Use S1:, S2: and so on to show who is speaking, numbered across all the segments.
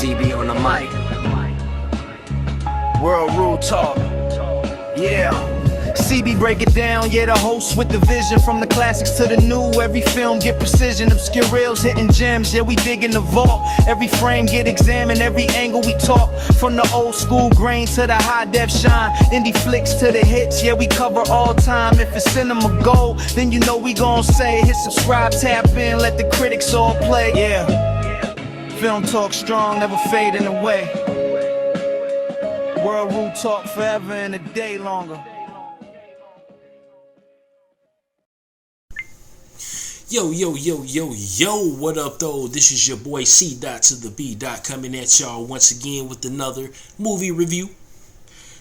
S1: CB on the mic. World Rule Talk. Yeah. CB break it down, yeah, the host with the vision. From the classics to the new, every film get precision. Obscure reels hitting gems, yeah, we dig in the vault. Every frame get examined, every angle we talk. From the old school grain to the high def shine. Indie flicks to the hits, yeah, we cover all time. If it's cinema gold, then you know we gon' say, hit subscribe, tap in, let the critics all play. Yeah, film talk strong, never fading away. World Rule Talk forever and a day longer.
S2: Yo, what up though? This is your boy C. to the B. coming at y'all once again with another movie review.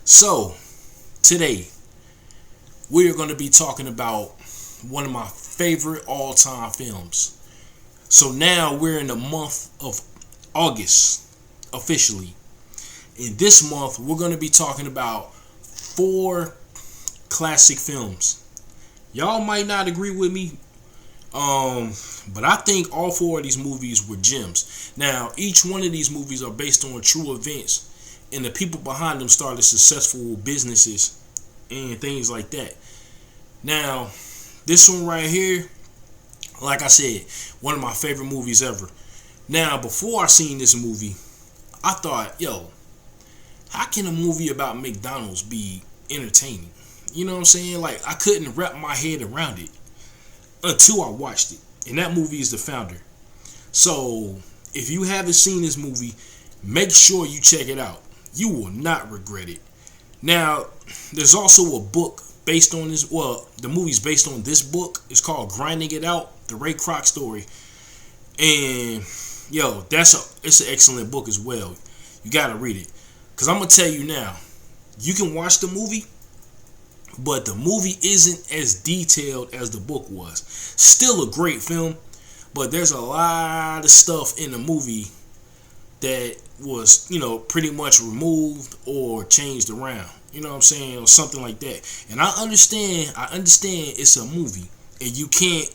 S2: So, today, we're going to be talking about one of my favorite all-time films. So now we're in the month of August, officially. In this month, we're going to be talking about 4 classic films. Y'all might not agree with me, but I think all 4 of these movies were gems. Now, each one of these movies are based on true events, and the people behind them started successful businesses and things like that. Now, this one right here, like I said, one of my favorite movies ever. Now, before I seen this movie, I thought, yo, how can a movie about McDonald's be entertaining? You know what I'm saying? Like, I couldn't wrap my head around it until I watched it. And that movie is The Founder. So, if you haven't seen this movie, make sure you check it out. You will not regret it. Now, there's also a book based on this. Well, the movie's based on this book. It's called Grinding It Out, the Ray Kroc story. And, yo, it's an excellent book as well. You gotta read it. Because I'm going to tell you now, you can watch the movie, but the movie isn't as detailed as the book was. Still a great film, but there's a lot of stuff in the movie that was, pretty much removed or changed around. You know what I'm saying? Or something like that. And I understand it's a movie, and you can't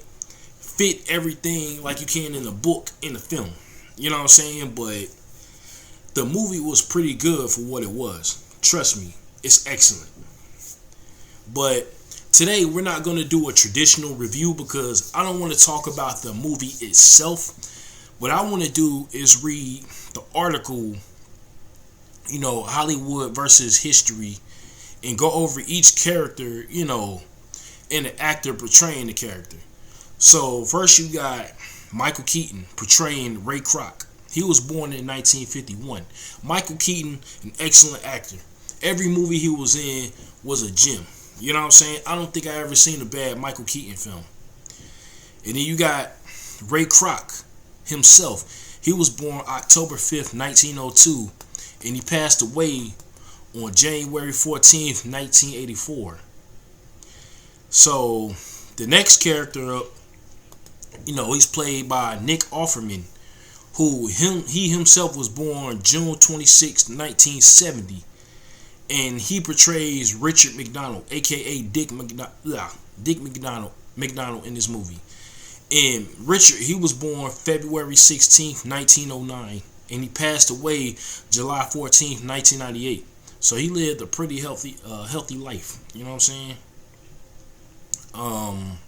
S2: fit everything like you can in a book in the film. You know what I'm saying? But the movie was pretty good for what it was. Trust me, it's excellent. But today we're not going to do a traditional review because I don't want to talk about the movie itself. What I want to do is read the article, Hollywood versus history, and go over each character, and the actor portraying the character. So first you got Michael Keaton portraying Ray Kroc. He was born in 1951. Michael Keaton, an excellent actor. Every movie he was in was a gem. You know what I'm saying? I don't think I ever seen a bad Michael Keaton film. And then you got Ray Kroc himself. He was born October 5th, 1902. And he passed away on January 14th, 1984. So, the next character up, he's played by Nick Offerman, who he himself was born June 26, 1970. And he portrays Richard McDonald, aka Dick McDonald in this movie. And Richard, he was born February 16th, 1909, and he passed away July 14th, 1998. So he lived a pretty healthy life. You know what I'm saying?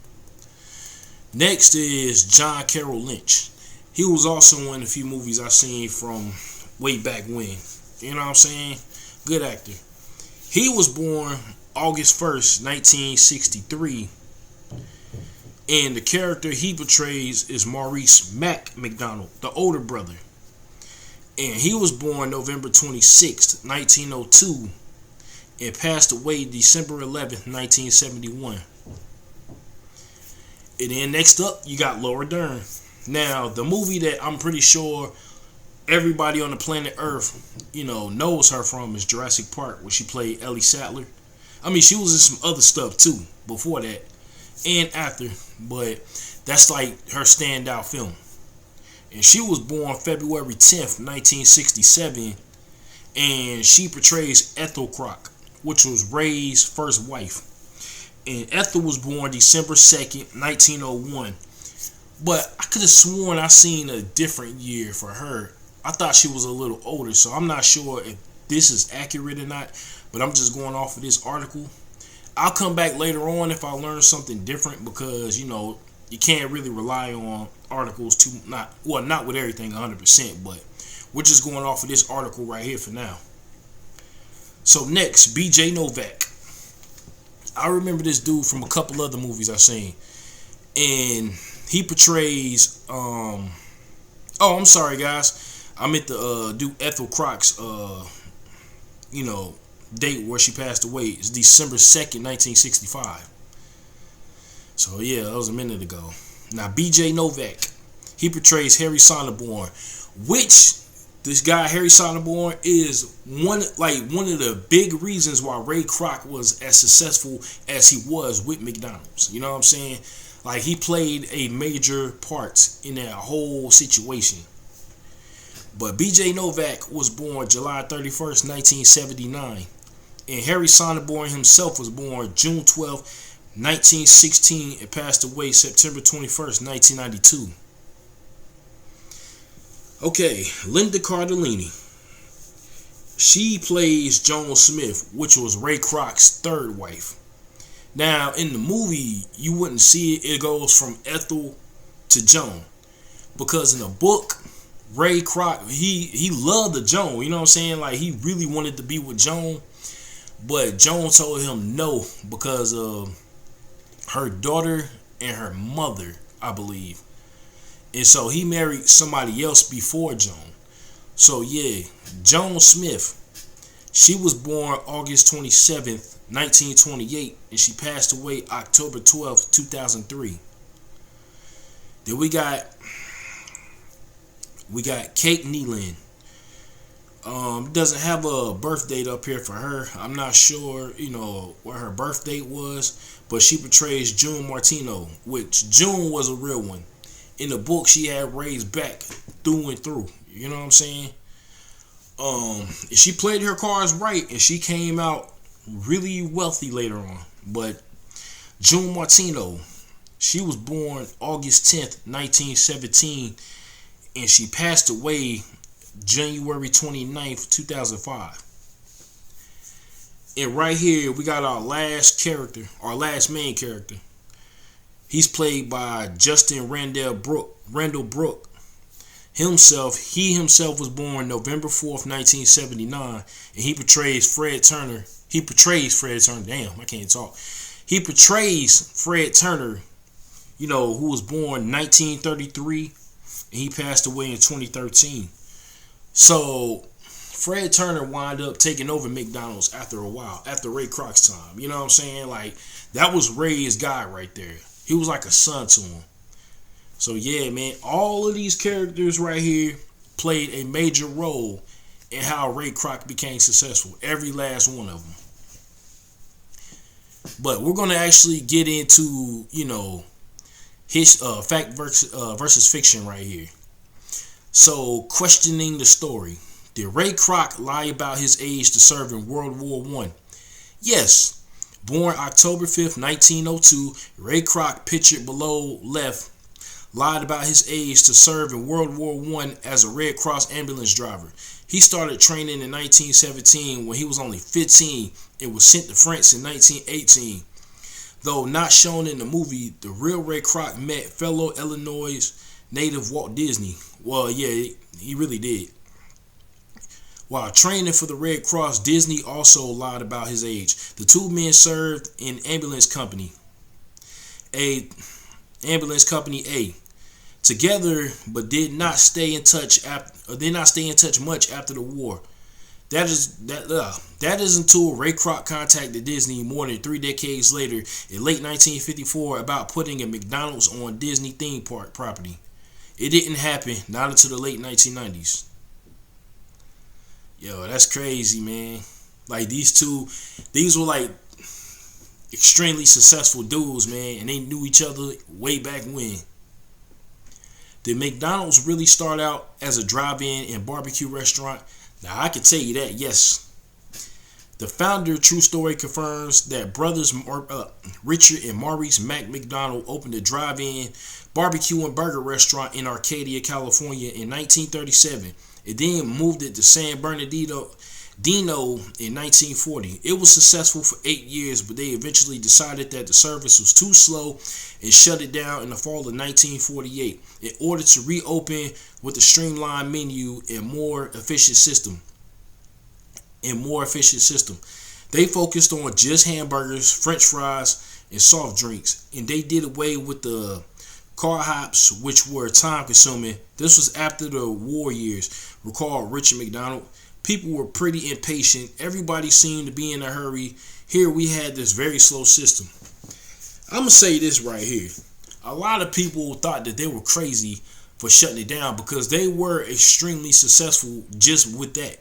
S2: Next is John Carroll Lynch. He was also in a few movies I've seen from way back when. You know what I'm saying? Good actor. He was born August 1st, 1963. And the character he portrays is Maurice Mac McDonald, the older brother. And he was born November 26th, 1902. And passed away December 11th, 1971. And then next up, you got Laura Dern. Now, the movie that I'm pretty sure everybody on the planet Earth, knows her from is Jurassic Park, where she played Ellie Sattler. I mean, she was in some other stuff too before that and after, but that's like her standout film. And she was born February 10th, 1967, and she portrays Ethel Kroc, which was Ray's first wife. And Ethel was born December 2nd, 1901. But I could have sworn I seen a different year for her I thought she was a little older, so I'm not sure if this is accurate or not, but I'm just going off of this article. I'll come back later on if I learn something different, because you can't really rely on articles to not with everything 100%, but we're just going off of this article right here for now. So next, BJ Novak. I remember this dude from a couple other movies I've seen, and he portrays oh, I'm sorry guys, I meant to do Ethel Croc's date where she passed away. It's December 2nd, 1965. So yeah, that was a minute ago. Now BJ Novak, he portrays Harry Sonneborn, which this guy Harry Sonneborn is one of the big reasons why Ray Kroc was as successful as he was with McDonald's. You know what I'm saying? Like, he played a major part in that whole situation. But BJ Novak was born July 31st, 1979. And Harry Sonneborn himself was born June 12th, 1916, and passed away September 21st, 1992. Okay, Linda Cardellini. She plays Joan Smith, which was Ray Kroc's third wife. Now, in the movie, you wouldn't see it. It goes from Ethel to Joan. Because in the book, Ray Kroc, he loved the Joan. You know what I'm saying? Like, he really wanted to be with Joan. But Joan told him no because of her daughter and her mother, I believe. And so he married somebody else before Joan. So yeah, Joan Smith, she was born August 27th, 1928, and she passed away October 12th, 2003. Then we got Kate Nealon. Doesn't have a birth date up here for her. I'm not sure, what her birth date was, but she portrays June Martino, which June was a real one. In the book, she had Ray's back through and through. You know what I'm saying? She played her cards right, and she came out really wealthy later on. But June Martino, she was born August 10th, 1917, and she passed away January 29th, 2005. And right here, we got our last main character. He's played by Justin Randall Brooke. He himself was born November 4th, 1979, and he portrays Fred Turner. Damn, I can't talk. He portrays Fred Turner, who was born 1933, and he passed away in 2013. So Fred Turner wound up taking over McDonald's after a while, after Ray Kroc's time. You know what I'm saying? Like, that was Ray's guy right there. He was like a son to him. So yeah, man, all of these characters right here played a major role in how Ray Kroc became successful. Every last one of them. But we're going to actually get into, his fact versus fiction right here. So, questioning the story. Did Ray Kroc lie about his age to serve in World War I? Yes. Born October 5th, 1902, Ray Kroc, pictured below left, lied about his age to serve in World War I as a Red Cross ambulance driver. He started training in 1917 when he was only 15 and was sent to France in 1918. Though not shown in the movie, the real Ray Kroc met fellow Illinois native Walt Disney. Well, yeah, he really did. While training for the Red Cross, Disney also lied about his age. The two men served in ambulance company A together, but did not stay in touch much after the war. That is until Ray Kroc contacted Disney more than 3 decades later in late 1954 about putting a McDonald's on Disney theme park property. It didn't happen, not until the late 1990s. Yo, that's crazy, man. Like, these were like extremely successful dudes, man, and they knew each other way back when. Did McDonald's really start out as a drive-in and barbecue restaurant? Now, I can tell you that, yes. The founder, True Story, confirms that brothers Richard and Maurice Mac McDonald opened a drive-in barbecue and burger restaurant in Arcadia, California in 1937 It then moved it to San Bernardino in 1940. It was successful for 8 years, but they eventually decided that the service was too slow and shut it down in the fall of 1948 in order to reopen with a streamlined menu and more efficient system. They focused on just hamburgers, french fries, and soft drinks, and they did away with the car hops, which were time consuming. This was after the war years. Recall Richard McDonald. People were pretty impatient. Everybody seemed to be in a hurry. Here we had this very slow system. I'm going to say this right here. A lot of people thought that they were crazy for shutting it down because they were extremely successful just with that.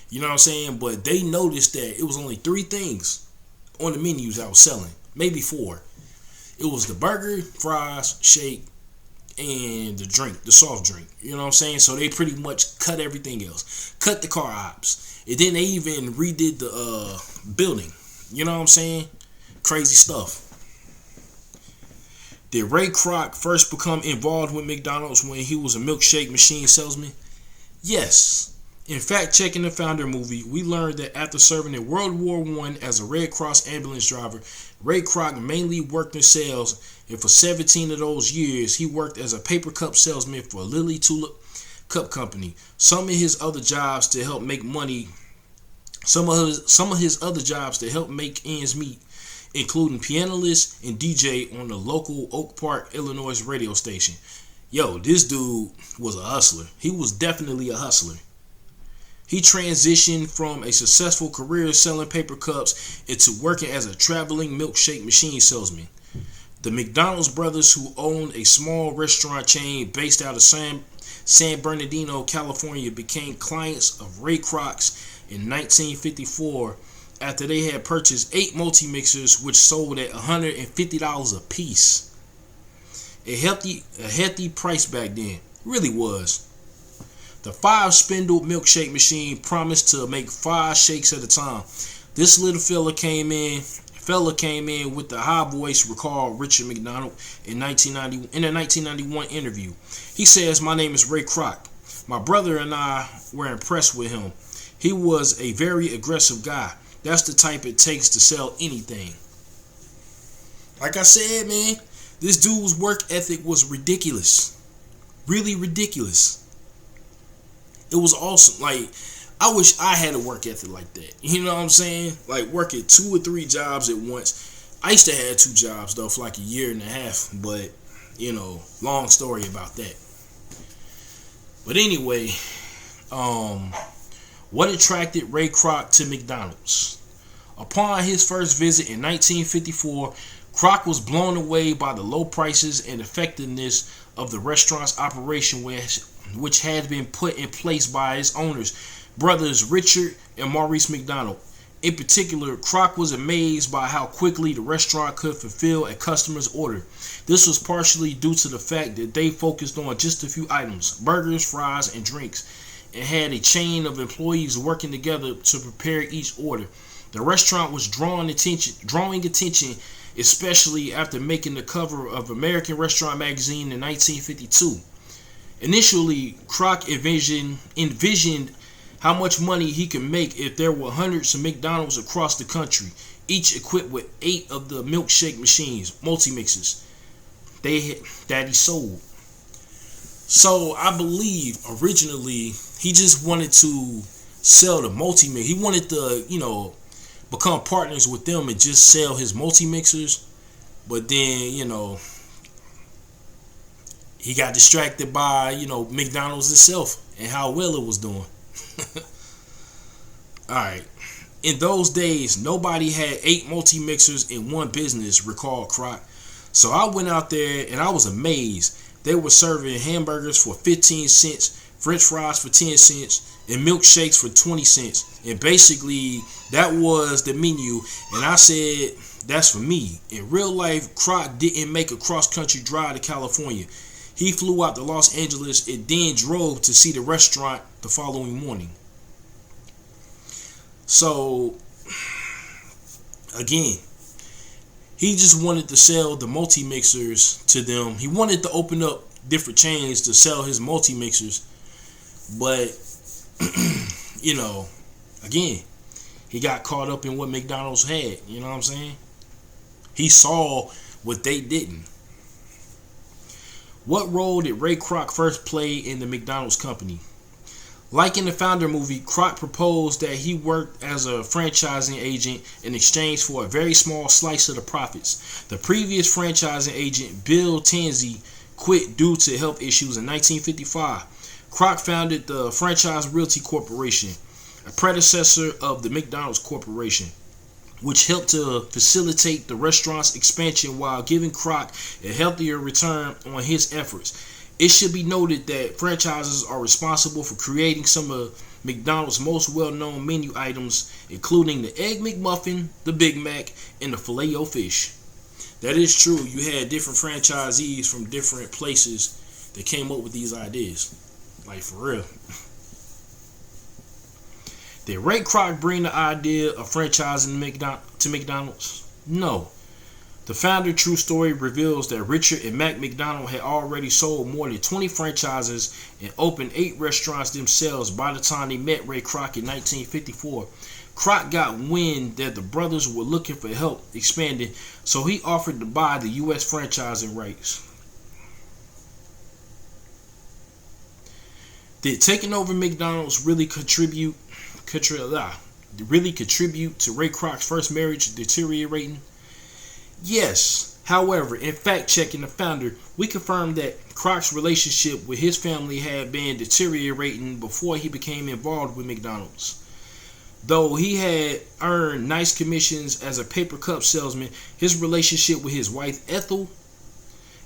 S2: You know what I'm saying? But they noticed that it was only 3 things on the menus I was selling. Maybe 4. It was the burger, fries, shake, and the drink, the soft drink. You know what I'm saying? So they pretty much cut everything else. Cut the car hops. And then they even redid the building. You know what I'm saying? Crazy stuff. Did Ray Kroc first become involved with McDonald's when he was a milkshake machine salesman? Yes. In fact, checking the Founder movie, we learned that after serving in World War I as a Red Cross ambulance driver, Ray Kroc mainly worked in sales, and for 17 of those years, he worked as a paper cup salesman for Lily Tulip Cup Company. Some of his other jobs to help make ends meet, including pianist and DJ on the local Oak Park, Illinois radio station. Yo, this dude was a hustler. He was definitely a hustler. He transitioned from a successful career selling paper cups into working as a traveling milkshake machine salesman. The McDonald's brothers, who owned a small restaurant chain based out of San Bernardino, California, became clients of Ray Kroc's in 1954 after they had purchased 8 multi-mixers which sold at $150 a piece. A hefty price back then. Really was. The 5-spindle milkshake machine promised to make 5 shakes at a time. This little fella came in with the high voice, recalled Richard McDonald in a 1991 interview. He says, "My name is Ray Kroc. My brother and I were impressed with him. He was a very aggressive guy. That's the type it takes to sell anything." Like I said, man, this dude's work ethic was ridiculous. Really ridiculous. It was awesome. Like, I wish I had a work ethic like that. You know what I'm saying? Like, working 2 or 3 jobs at once. I used to have 2 jobs, though, for like a year and a half. But, you know, long story about that. But anyway, what attracted Ray Kroc to McDonald's? Upon his first visit in 1954, Kroc was blown away by the low prices and effectiveness of the restaurant's operation, which had been put in place by his owners, brothers Richard and Maurice McDonald. In particular, Kroc was amazed by how quickly the restaurant could fulfill a customer's order. This was partially due to the fact that they focused on just a few items, burgers, fries, and drinks, and had a chain of employees working together to prepare each order. The restaurant was drawing attention, especially after making the cover of American Restaurant magazine in 1952. Initially, Kroc envisioned how much money he could make if there were hundreds of McDonald's across the country, each equipped with 8 of the milkshake machines, multi-mixers, that he sold. So I believe originally he just wanted to sell the multi-mix. He wanted to, become partners with them and just sell his multi-mixers. But then, he got distracted by, McDonald's itself and how well it was doing. Alright. In those days, nobody had 8 multi-mixers in one business, recalled Kroc. So I went out there and I was amazed. They were serving hamburgers for 15 cents, french fries for 10 cents, and milkshakes for 20 cents. And basically, that was the menu. And I said, that's for me. In real life, Kroc didn't make a cross-country drive to California. He flew out to Los Angeles and then drove to see the restaurant the following morning. So, again, he just wanted to sell the multi-mixers to them. He wanted to open up different chains to sell his multi-mixers. But you know, again, he got caught up in what McDonald's had. You know what I'm saying? He saw what they didn't. What role did Ray Kroc first play in the McDonald's company? Like in the Founder movie, Kroc proposed that he worked as a franchising agent in exchange for a very small slice of the profits. The previous franchising agent, Bill Tansey, quit due to health issues in 1955. Kroc founded the Franchise Realty Corporation, a predecessor of the McDonald's Corporation, which helped to facilitate the restaurant's expansion while giving Kroc a healthier return on his efforts. It should be noted that franchises are responsible for creating some of McDonald's most well-known menu items, including the Egg McMuffin, the Big Mac, and the Filet-O-Fish. That is true. You had different franchisees from different places that came up with these ideas. Like, for real. Did Ray Kroc bring the idea of franchising to McDonald's? No. The founder true story reveals that Richard and Mac McDonald had already sold more than 20 franchises and opened 8 restaurants themselves by the time they met Ray Kroc in 1954. Kroc got wind that the brothers were looking for help expanding, so he offered to buy the U.S. franchising rights. Did taking over McDonald's really contribute to Ray Kroc's first marriage deteriorating? Yes. However, in fact-checking the founder, we confirmed that Kroc's relationship with his family had been deteriorating before he became involved with McDonald's. Though he had earned nice commissions as a paper cup salesman, his relationship with his wife Ethel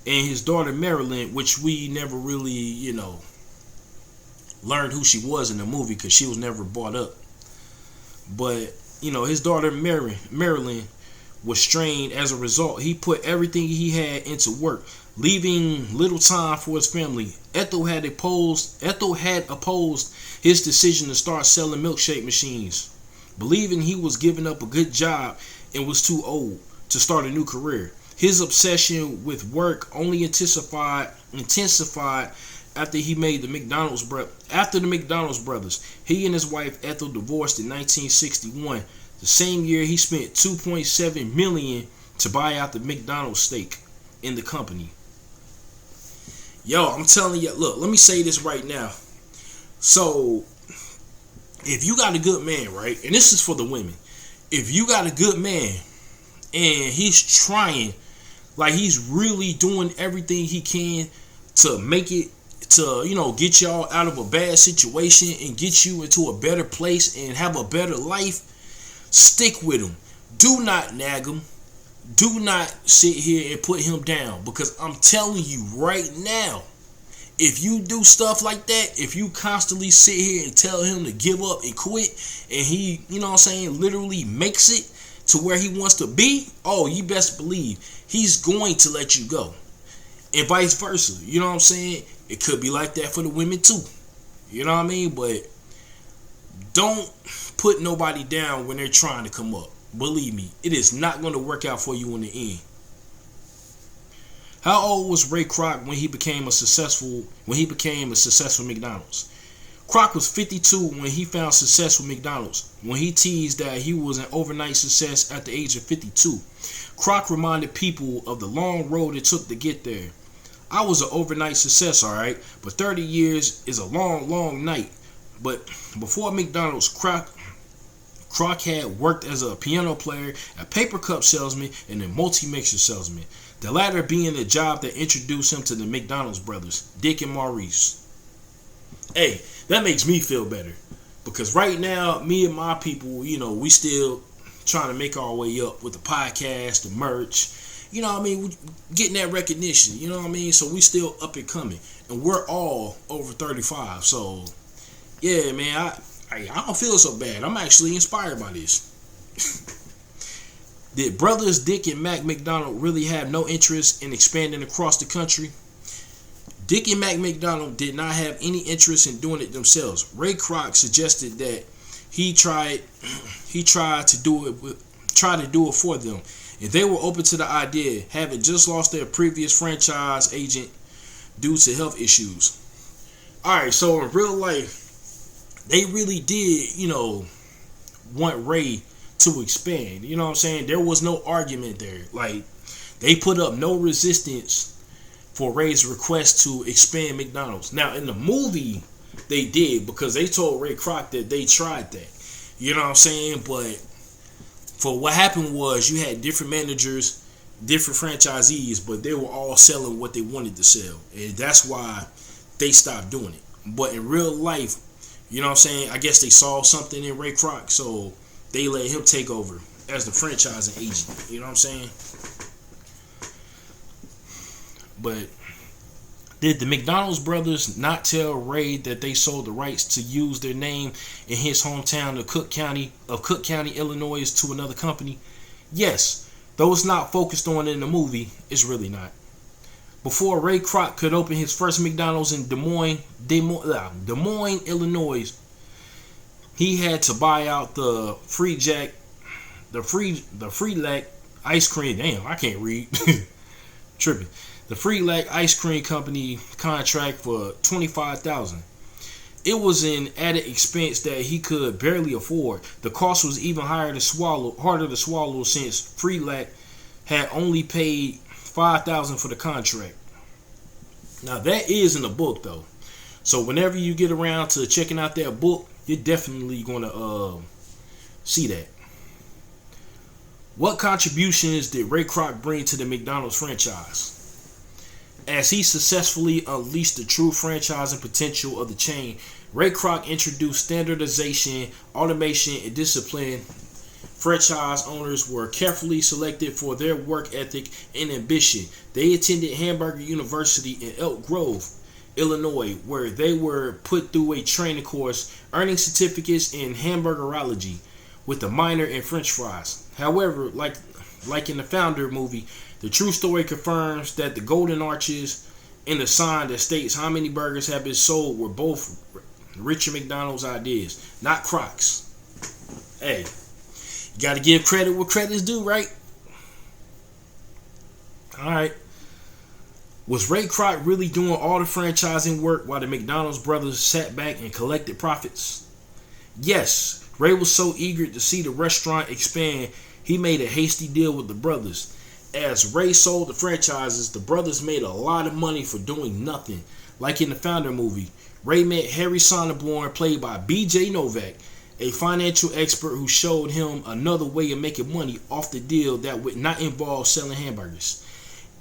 S2: and his daughter Marilyn, which we never really, learned who she was in the movie because she was never brought up. But, his daughter Marilyn was strained. As a result, he put everything he had into work, leaving little time for his family. Ethel had opposed his decision to start selling milkshake machines, believing he was giving up a good job and was too old to start a new career. His obsession with work only intensified after he made the McDonald's brothers. He and his wife Ethel divorced in 1961. The same year, he spent $2.7 million to buy out the McDonald's stake in the company. Yo, I'm telling you, look, let me say this right now. So, if you got a good man, right, and this is for the women, if you got a good man and he's trying, like he's really doing everything he can to make it, to, get y'all out of a bad situation and get you into a better place and have a better life, stick with him. Do not nag him. Do not sit here and put him down, because I'm telling you right now, if you do stuff like that, if you constantly sit here and tell him to give up and quit, and he, literally makes it to where he wants to be, oh, you best believe he's going to let you go. And vice versa. You know what I'm saying? It could be like that for the women too. You know what I mean? But don't put nobody down when they're trying to come up. Believe me, it is not going to work out for you in the end. How old was Ray Kroc when he became a successful McDonald's? Kroc was 52 when he found success with McDonald's. When he teased that he was an overnight success at the age of 52, Kroc reminded people of the long road it took to get there. I was an overnight success, alright, but 30 years is a long, long night. But before McDonald's, Kroc had worked as a piano player, a paper cup salesman, and a multi-mixer salesman. The latter being the job that introduced him to the McDonald's brothers, Dick and Maurice. Hey, that makes me feel better, because right now, me and my people, we still trying to make our way up with the podcast, the merch. You know what I mean? We getting that recognition. You know what I mean? So we still up and coming, and we're all over 35. So yeah, man, I don't feel so bad. I'm actually inspired by this. Did brothers Dick and Mac McDonald really have no interest in expanding across the country? Dick and Mac McDonald did not have any interest in doing it themselves. Ray Kroc suggested that he tried to do it for them, and they were open to the idea, having just lost their previous franchise agent due to health issues. Alright, so in real life, they really did, want Ray to expand. You know what I'm saying? There was no argument there. Like, they put up no resistance for Ray's request to expand McDonald's. Now, in the movie, they did, because they told Ray Kroc that they tried that. You know what I'm saying? But for what happened was, you had different managers, different franchisees, but they were all selling what they wanted to sell. And that's why they stopped doing it. But in real life, you know what I'm saying, I guess they saw something in Ray Kroc, so they let him take over as the franchising agent. You know what I'm saying? But did the McDonald's brothers not tell Ray that they sold the rights to use their name in his hometown of Cook County, Illinois, to another company? Yes, though it's not focused on in the movie, it's really not. Before Ray Kroc could open his first McDonald's in Des Moines, Illinois, he had to buy out the Freelac ice cream. Damn, I can't read. Tripping. The Freelac Ice Cream Company contract for $25,000. It was an added expense that he could barely afford. The cost was even harder to swallow since Freelac had only paid $5,000 for the contract. Now that is in the book though, so whenever you get around to checking out that book, you're definitely gonna see that. What contributions did Ray Kroc bring to the McDonald's franchise? As he successfully unleashed the true franchising potential of the chain, Ray Kroc introduced standardization, automation, and discipline. Franchise owners were carefully selected for their work ethic and ambition. They attended Hamburger University in Elk Grove, Illinois, where they were put through a training course, earning certificates in hamburgerology with a minor in French fries. However, like in the Founder movie, the true story confirms that the golden arches and the sign that states how many burgers have been sold were both Richard McDonald's ideas, not Kroc's. Hey, you got to give credit where credit's due, right? Alright. Was Ray Kroc really doing all the franchising work while the McDonald's brothers sat back and collected profits? Yes, Ray was so eager to see the restaurant expand, he made a hasty deal with the brothers. As Ray sold the franchises, the brothers made a lot of money for doing nothing. Like in the Founder movie, Ray met Harry Sonneborn, played by B.J. Novak, a financial expert who showed him another way of making money off the deal that would not involve selling hamburgers.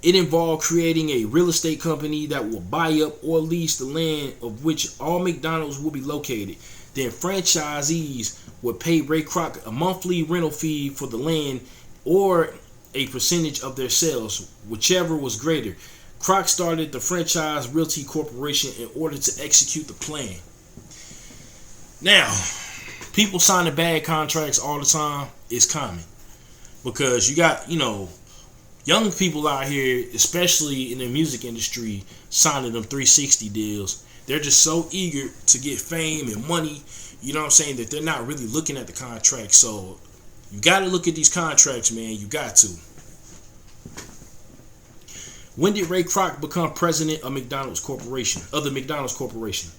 S2: It involved creating a real estate company that will buy up or lease the land of which all McDonald's will be located. Then franchisees would pay Ray Kroc a monthly rental fee for the land or a percentage of their sales, whichever was greater. Kroc started the Franchise Realty Corporation in order to execute the plan. Now, people signing bad contracts all the time is common, because you got, young people out here, especially in the music industry, signing them 360 deals. They're just so eager to get fame and money, you know what I'm saying, that they're not really looking at the contract. So you got to look at these contracts, man. You got to. When did Ray Kroc become president of McDonald's Corporation? The McDonald's Corporation.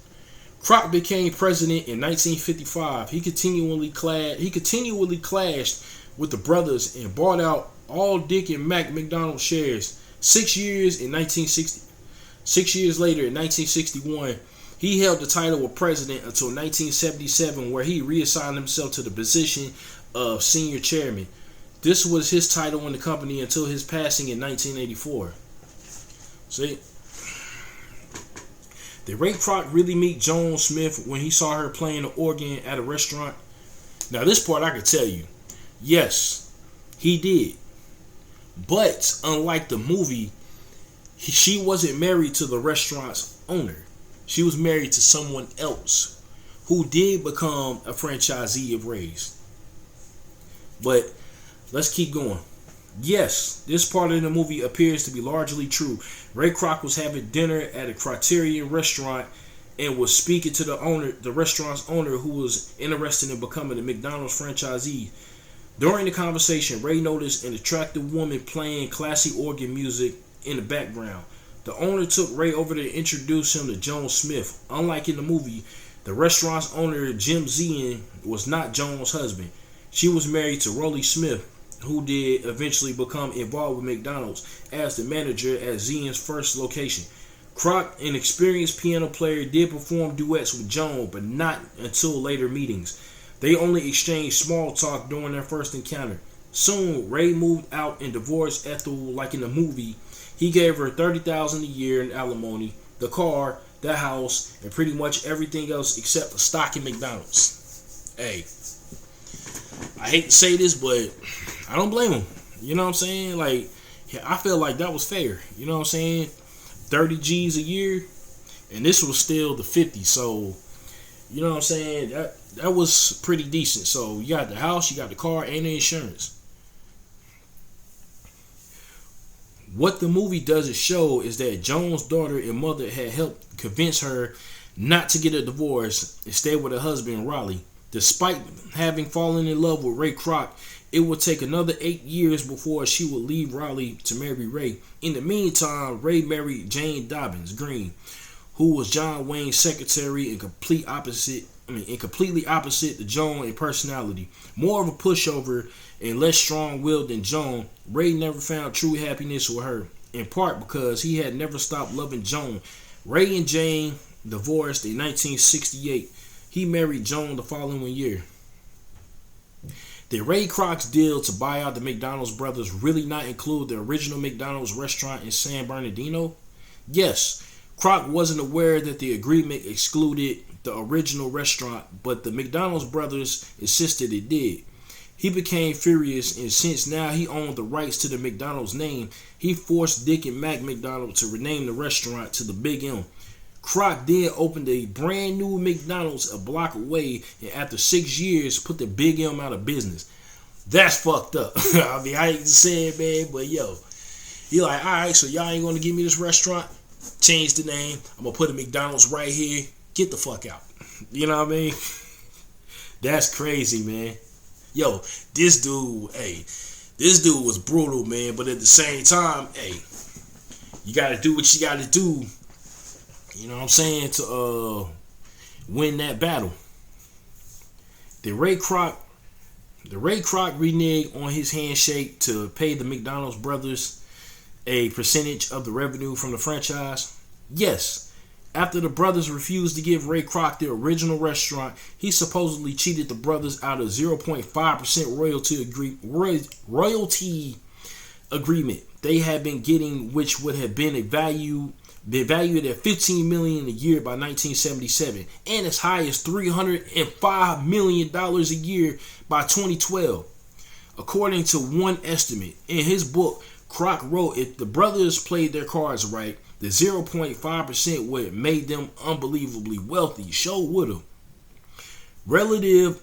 S2: Kroc became president in 1955. He continually clashed with the brothers and bought out all Dick and Mac McDonald shares. 6 years later, in 1961, he held the title of president until 1977, where he reassigned himself to the position of senior chairman. This was his title in the company until his passing in 1984. See? Did Ray Kroc really meet Joan Smith when he saw her playing the organ at a restaurant? Now, this part I can tell you. Yes, he did. But unlike the movie, she wasn't married to the restaurant's owner. She was married to someone else who did become a franchisee of Ray's. But let's keep going. Yes, this part of the movie appears to be largely true. Ray Kroc was having dinner at a Criterion restaurant and was speaking to the restaurant's owner, who was interested in becoming a McDonald's franchisee. During the conversation, Ray noticed an attractive woman playing classic organ music in the background. The owner took Ray over to introduce him to Joan Smith. Unlike in the movie, The restaurant's owner, Jim Zien, was not Jones' husband. She was married to Rollie Smith, who did eventually become involved with McDonald's as the manager at Zien's first location. Kroc, an experienced piano player, did perform duets with Jones, but not until later meetings. They only exchanged small talk during their first encounter. Soon, Ray moved out and divorced Ethel like in the movie. He gave her $30,000 a year in alimony, the car, the house, and pretty much everything else except for stock in McDonald's. Hey, I hate to say this, but I don't blame him. You know what I'm saying? Like, I feel like that was fair. You know what I'm saying? 30 G's a year, and this was still the 50. So, you know what I'm saying? That was pretty decent. So, you got the house, you got the car, and the insurance. What the movie doesn't show is that Jones' daughter and mother had helped convince her not to get a divorce and stay with her husband, Raleigh. Despite having fallen in love with Ray Kroc, it would take another 8 years before she would leave Raleigh to marry Ray. In the meantime, Ray married Jane Dobbins Green, who was John Wayne's secretary and completely opposite to Joan in personality. More of a pushover and less strong-willed than Joan, Ray never found true happiness with her, in part because he had never stopped loving Joan. Ray and Jane divorced in 1968. He married Joan the following year. Did Ray Kroc's deal to buy out the McDonald's brothers really not include the original McDonald's restaurant in San Bernardino? Yes. Kroc wasn't aware that the agreement excluded the original restaurant, but the McDonald's brothers insisted it did. He became furious, and since now he owned the rights to the McDonald's name, he forced Dick and Mac McDonald to rename the restaurant to the Big M. Kroc then opened a brand new McDonald's a block away, and after 6 years put the Big M out of business. That's fucked up. I mean, I hate to say it, man, but yo, he like, alright, so y'all ain't gonna give me this restaurant? Change the name. I'm gonna put a McDonald's right here. Get the fuck out. You know what I mean? That's crazy, man. Yo, this dude was brutal, man, but at the same time, hey, you gotta do what you gotta do. You know what I'm saying? To win that battle. The Ray Kroc reneged on his handshake to pay the McDonald's brothers a percentage of the revenue from the franchise? Yes. After the brothers refused to give Ray Kroc the original restaurant, he supposedly cheated the brothers out of 0.5% royalty agreement they had been getting, which would have been valued at $15 million a year by 1977, and as high as $305 million a year by 2012. According to one estimate in his book, Kroc wrote, if the brothers played their cards right, the 0.5% would have made them unbelievably wealthy. Sure would have. Relatives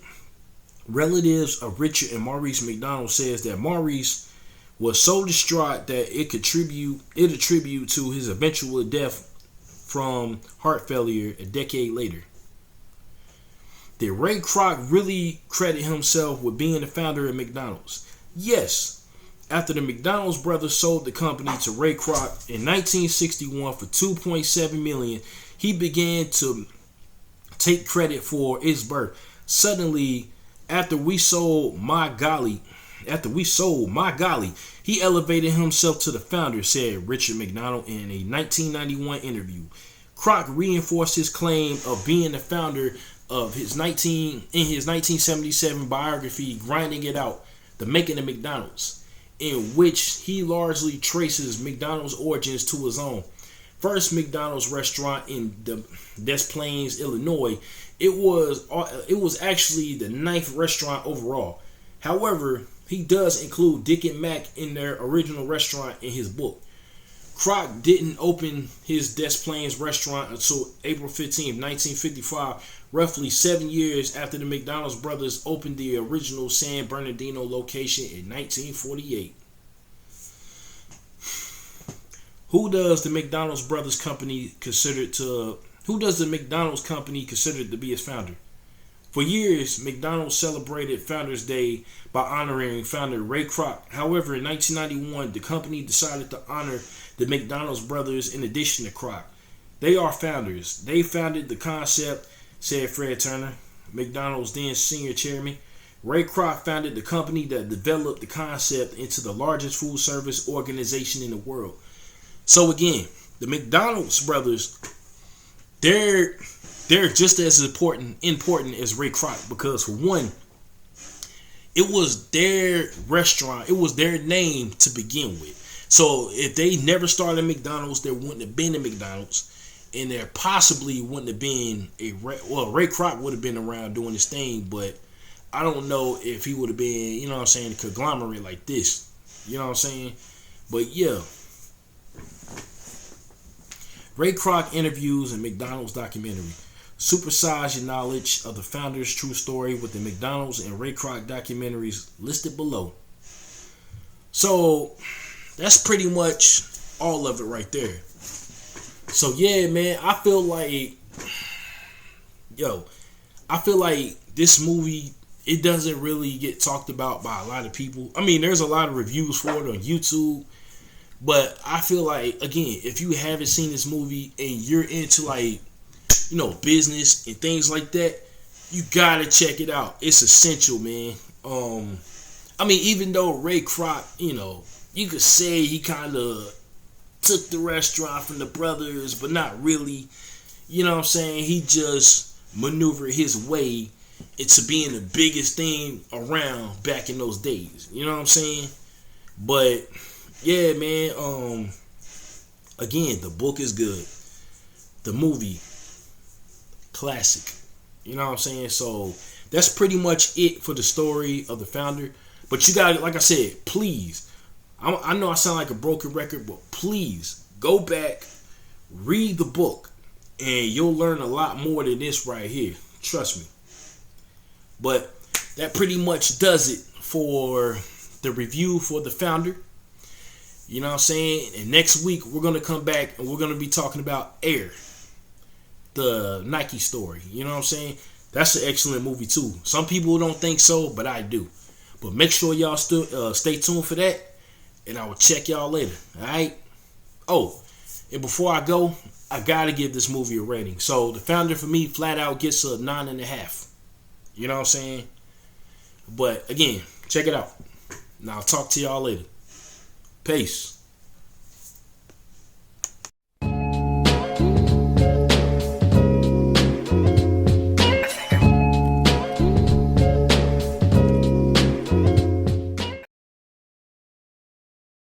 S2: of Richard and Maurice McDonald says that Maurice was so distraught that it attributed to his eventual death from heart failure a decade later. Did Ray Kroc really credit himself with being the founder of McDonald's? Yes. After the McDonald's brothers sold the company to Ray Kroc in 1961 for $2.7 million, he began to take credit for its birth. Suddenly, after we sold my golly, he elevated himself to the founder, said Richard McDonald in a 1991 interview. Kroc reinforced his claim of being the founder of his 1977 biography, Grinding It Out, The Making of McDonald's, in which he largely traces McDonald's origins to his own. First McDonald's restaurant in Des Plaines, Illinois, it was actually the 9th restaurant overall. However, he does include Dick and Mac in their original restaurant in his book. Kroc didn't open his Des Plaines restaurant until April 15, 1955, roughly 7 years after the McDonald's brothers opened the original San Bernardino location in 1948. Who does the McDonald's company consider to be its founder? For years, McDonald's celebrated Founders Day by honoring founder Ray Kroc. However, in 1991, the company decided to honor the McDonald's brothers in addition to Kroc. They are founders. They founded the concept. said Fred Turner, McDonald's then senior chairman. Ray Kroc founded the company that developed the concept into the largest food service organization in the world. So again, the McDonald's brothers, they're just as important as Ray Kroc, because for one, it was their restaurant, it was their name to begin with. So if they never started McDonald's, there wouldn't have been a McDonald's, and there possibly wouldn't have been Ray Kroc would have been around doing his thing, but I don't know if he would have been, you know what I'm saying, a conglomerate like this. You know what I'm saying? But yeah. Ray Kroc interviews and McDonald's documentary. Supersize your knowledge of the founder's true story with the McDonald's and Ray Kroc documentaries listed below. So that's pretty much all of it right there. So yeah, man, I feel like this movie, it doesn't really get talked about by a lot of people. I mean, there's a lot of reviews for it on YouTube, but I feel like, again, if you haven't seen this movie and you're into, like, you know, business and things like that, you gotta check it out. It's essential, man. I mean, even though Ray Kroc, you know, you could say he kind of took the restaurant from the brothers, but not really. You know what I'm saying? He just maneuvered his way into being the biggest thing around back in those days. You know what I'm saying? But yeah, man, again, the book is good. The movie, classic. You know what I'm saying? So that's pretty much it for the story of the founder. But you gotta, like I said, please, I know I sound like a broken record, but please go back, read the book, and you'll learn a lot more than this right here. Trust me. But that pretty much does it for the review for the founder. You know what I'm saying? And next week we're gonna come back and we're gonna be talking about Air, the Nike story. You know what I'm saying? That's an excellent movie too. Some people don't think so, but I do. But make sure y'all still stay tuned for that, and I will check y'all later. Alright? Oh, and before I go, I gotta give this movie a rating. So the founder for me flat out gets a 9.5. You know what I'm saying? But again, check it out. Now I'll talk to y'all later. Peace.